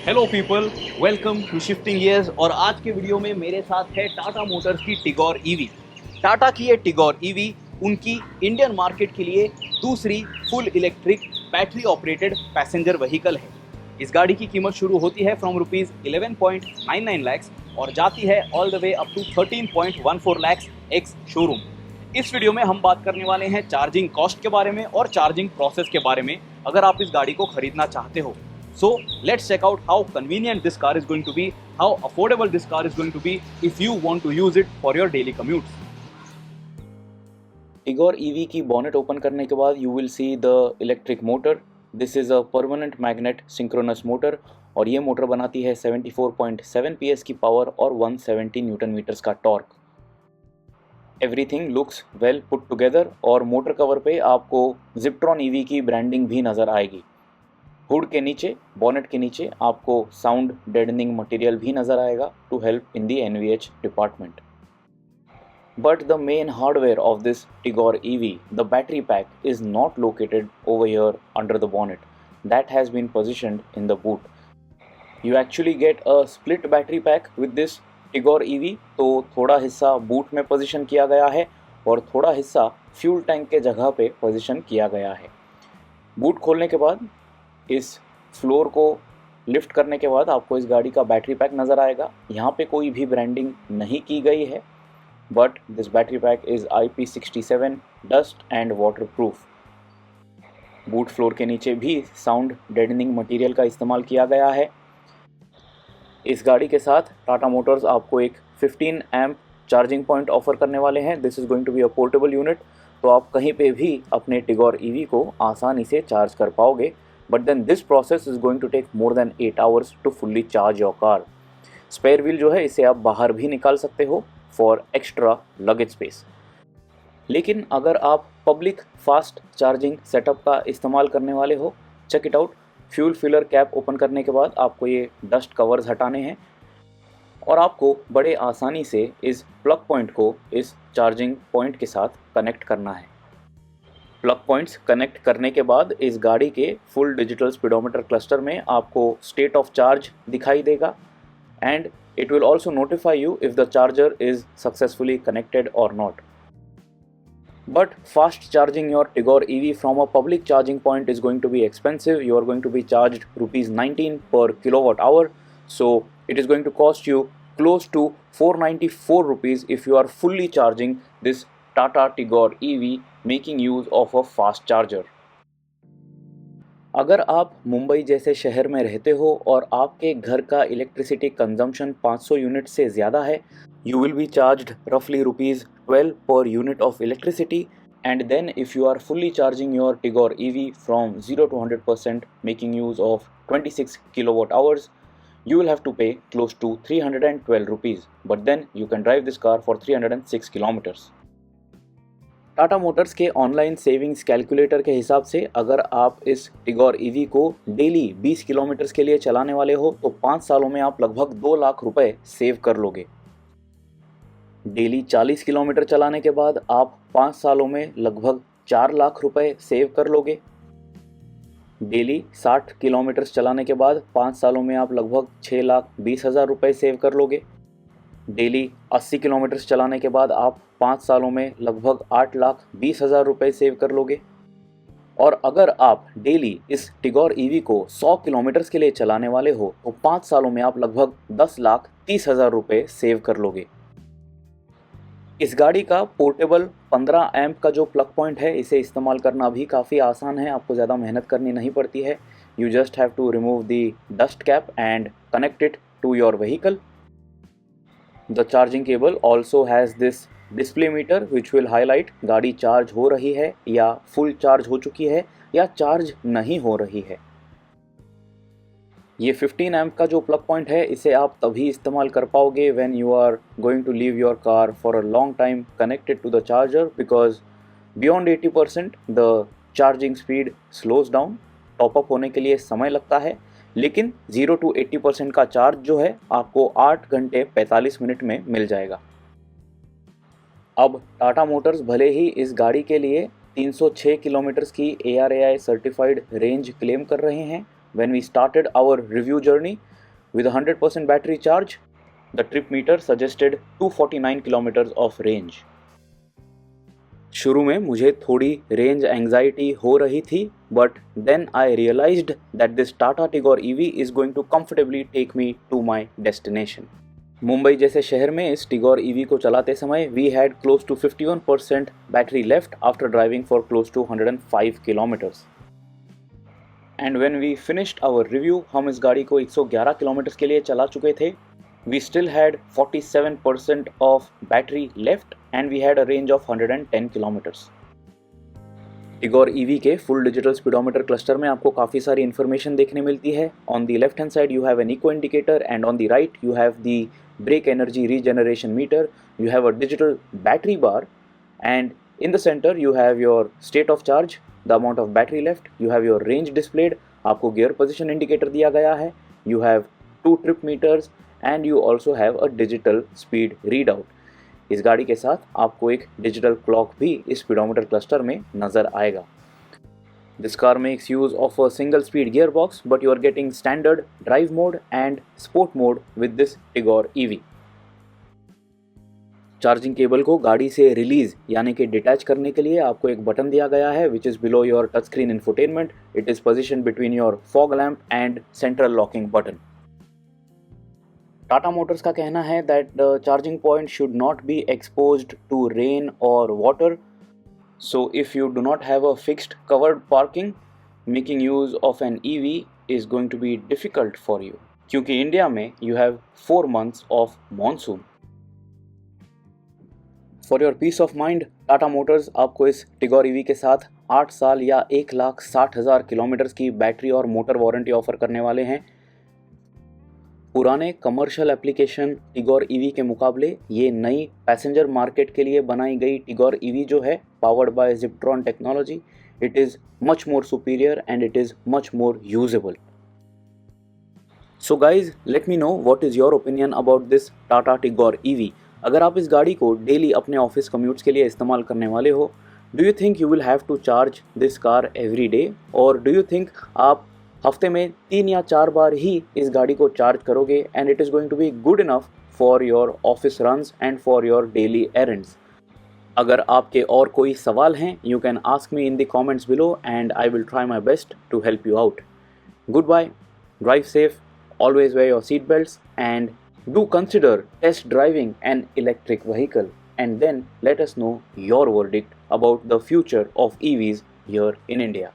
Hello people, welcome to shifting gears. और आज के वीडियो में मेरे साथ है टाटा मोटर्स की टिगोर ईवी। टाटा की ये टिगोर ईवी उनकी इंडियन मार्केट के लिए दूसरी full electric battery operated passenger vehicle है। इस गाड़ी की कीमत शुरू होती है फ्रॉम रुपीज़ 11.99 लैक्स और जाती है all the way up to 13.14 lakhs ex showroom. इस वीडियो में हम बात करने वाले हैं चार्जिंग कॉस्ट के बारे में और चार्जिंग प्रोसेस के बारे में अगर आप इस गाड़ी को खरीदना चाहते हो। So let's check out how convenient this car is going to be, how affordable this car is going to be if you want to use it for your daily commutes. Tigor EV की bonnet open करने के बाद you will see the electric motor. This is a permanent magnet synchronous motor और ये motor बनाती है 74.7 PS की power और 170 न्यूटन मीटर्स का torque. Everything looks well put together और मोटर कवर पे आपको जिप्ट्रॉन ईवी की ब्रांडिंग भी नज़र आएगी। हुड के नीचे, बॉनेट के नीचे आपको साउंड डेडनिंग मटेरियल भी नज़र आएगा to help in the NVH department. But the main hardware of this Tigor EV, the battery pack, is not located over here under the bonnet. That has been positioned in the boot. You actually get a split battery pack with this Tigor EV. तो थोड़ा हिस्सा boot में position किया गया है और थोड़ा हिस्सा फ्यूल टैंक के जगह पे पोजीशन किया गया है। बूट खोलने के बाद इस फ्लोर को लिफ्ट करने के बाद आपको इस गाड़ी का बैटरी पैक नज़र आएगा। यहाँ पे कोई भी ब्रांडिंग नहीं की गई है, but this battery pack is IP67 dust and water proof. Boot floor के नीचे भी साउंड डेडनिंग मटेरियल का इस्तेमाल किया गया है। इस गाड़ी के साथ टाटा मोटर्स आपको एक 15 एम्प चार्जिंग पॉइंट ऑफर करने वाले हैं। This is going to be a portable unit, तो आप कहीं पे भी अपने टिगोर ईवी को आसानी से चार्ज कर पाओगे। But then this process is going to take more than 8 hours to fully charge your car. Spare wheel जो है इसे आप बाहर भी निकाल सकते हो फॉर एक्स्ट्रा लगेज स्पेस। लेकिन अगर आप पब्लिक फास्ट चार्जिंग सेटअप का इस्तेमाल करने वाले हो, check it out. Fuel filler cap open करने के बाद आपको ये डस्ट कवर्स हटाने हैं और आपको बड़े आसानी से इस प्लग पॉइंट को इस चार्जिंग पॉइंट के साथ कनेक्ट करना है। प्लग पॉइंट्स कनेक्ट करने के बाद इस गाड़ी के फुल डिजिटल स्पीडोमीटर क्लस्टर में आपको स्टेट ऑफ चार्ज दिखाई देगा and it will also notify you if the charger is successfully connected or not. But fast charging your Tigor EV from a public charging point is going to be expensive. You are going to be charged rupees 19 per kilowatt hour. So it is going to cost you close to 494 rupees if you are fully charging this Tata Tigor EV making use of a fast charger. अगर आप मुंबई जैसे शहर में रहते हो और आपके घर का इलेक्ट्रिसिटी कंजम्पशन 500 यूनिट से ज़्यादा है, यू विल बी चार्ज्ड रफली ₹12 per unit of electricity. And then if you are fully charging your Tigor EV from 0 to 100% making use of 26 kilowatt hours, you will have to pay close to 312 rupees, but then you can drive this car for 306 kilometers. Tata Motors के online savings calculator के हिसाब से अगर आप इस Tigor EV को daily 20 kilometres के लिए चलाने वाले हो तो 5 सालों में आप लगभग 2 लाख रुपए सेव कर लोगे। डेली 40 किलोमीटर चलाने के बाद आप 5 सालों में लगभग 4 लाख रुपए सेव कर लोगे। डेली 60 किलोमीटर्स चलाने के बाद 5 सालों में आप लगभग 6,20,000 रुपए सेव कर लोगे। डेली 80 किलोमीटर्स चलाने के बाद आप 5 सालों में लगभग 8,20,000 रुपए सेव कर लोगे। और अगर आप डेली इस टिगोर EV को 100 किलोमीटर्स के लिए चलाने वाले हो तो 5 सालों में आप लगभग 10,30,000 रुपए सेव कर लोगे। इस गाड़ी का पोर्टेबल 15 एम्प का जो प्लग पॉइंट है इसे इस्तेमाल करना भी काफ़ी आसान है, आपको ज़्यादा मेहनत करनी नहीं पड़ती है। You just have to remove the dust cap and connect it to your vehicle. The charging cable also has this display meter which will highlight गाड़ी चार्ज हो रही है या फुल चार्ज हो चुकी है या चार्ज नहीं हो रही है। ये 15 एम्प का जो प्लग पॉइंट है इसे आप तभी इस्तेमाल कर पाओगे when you are going to leave your car for a long time connected to the charger, because beyond 80% the charging speed slows down. Top up होने के लिए समय लगता है, लेकिन 0 to 80% का चार्ज जो है आपको 8 घंटे 45 मिनट में मिल जाएगा। अब टाटा मोटर्स भले ही इस गाड़ी के लिए 306 किलोमीटर्स की ARAI सर्टिफाइड रेंज क्लेम कर रहे हैं, when we started our review journey, with a 100% battery charge, the trip meter suggested 249 kilometers of range. शुरू में मुझे थोड़ी रेंज एंजाइटी हो रही थी, but then I realized that this Tata Tigor EV is going to comfortably take me to my destination. Mumbai जैसे शहर में इस टिगोर ईवी को चलाते समय we had close to 51% battery left after driving for close to 105 kilometers. And when we finished our review, हम इस गाड़ी को 111 किलोमीटर्स के लिए चला चुके थे. We still had 47% of battery left and we had a range of 110 kilometers. Tigor EV के फुल डिजिटल स्पीडोमीटर क्लस्टर में आपको काफ़ी सारी इन्फॉर्मेशन देखने मिलती है. On the left hand side you have an eco indicator and on the right you have the brake energy regeneration meter. You have a digital battery bar and in the centre you have your state of charge, the amount of battery left. You have your range displayed. आपको gear position indicator दिया गया है. You have 2 trip meters and you also have a digital speed read out. इस गाड़ी के साथ आपको एक डिजिटल क्लॉक भी इस स्पीडोमीटर क्लस्टर में नज़र आएगा. This car makes use of a single speed gear box, but you are getting standard drive mode and sport mode with this Tigor EV. Charging cable को गाड़ी से रिलीज यानी कि डिटैच करने के लिए आपको एक बटन दिया गया है which is below your touch screen infotainment. It is position between your fog lamp and central locking button. Tata Motors का कहना है that the charging point should not be exposed to rain और water. So if you do not have a fixed covered parking, making use of an EV is going to be difficult for you, क्योंकि India में you have 4 months of monsoon. For your peace of mind, Tata Motors आपको इस Tigor EV के साथ 8 साल या 1,60,000 kilometres की battery और मोटर वारंटी ऑफर करने वाले हैं. पुराने कमर्शियल एप्लीकेशन टिगोर ईवी के मुकाबले ये नई पैसेंजर मार्केट के लिए बनाई गई टिगोर ईवी जो है, powered by Ziptron technology, it is much more superior and it is much more usable. So guys, let me know what is your opinion about this Tata Tigor EV. अगर आप इस गाड़ी को डेली अपने ऑफिस कम्यूट्स के लिए इस्तेमाल करने वाले हो, do you think you will have to charge this car every day, और डू यू थिंक आप हफ्ते में 3 या 4 बार ही इस गाड़ी को चार्ज करोगे and it is going to be good enough for your office runs and for your daily errands. अगर आपके और कोई सवाल हैं, you can ask me in the comments below and I will try my best to help you out. Good bye, drive safe, always wear your seat belts, and do consider test driving an electric vehicle, and then let us know your verdict about the future of EVs here in India.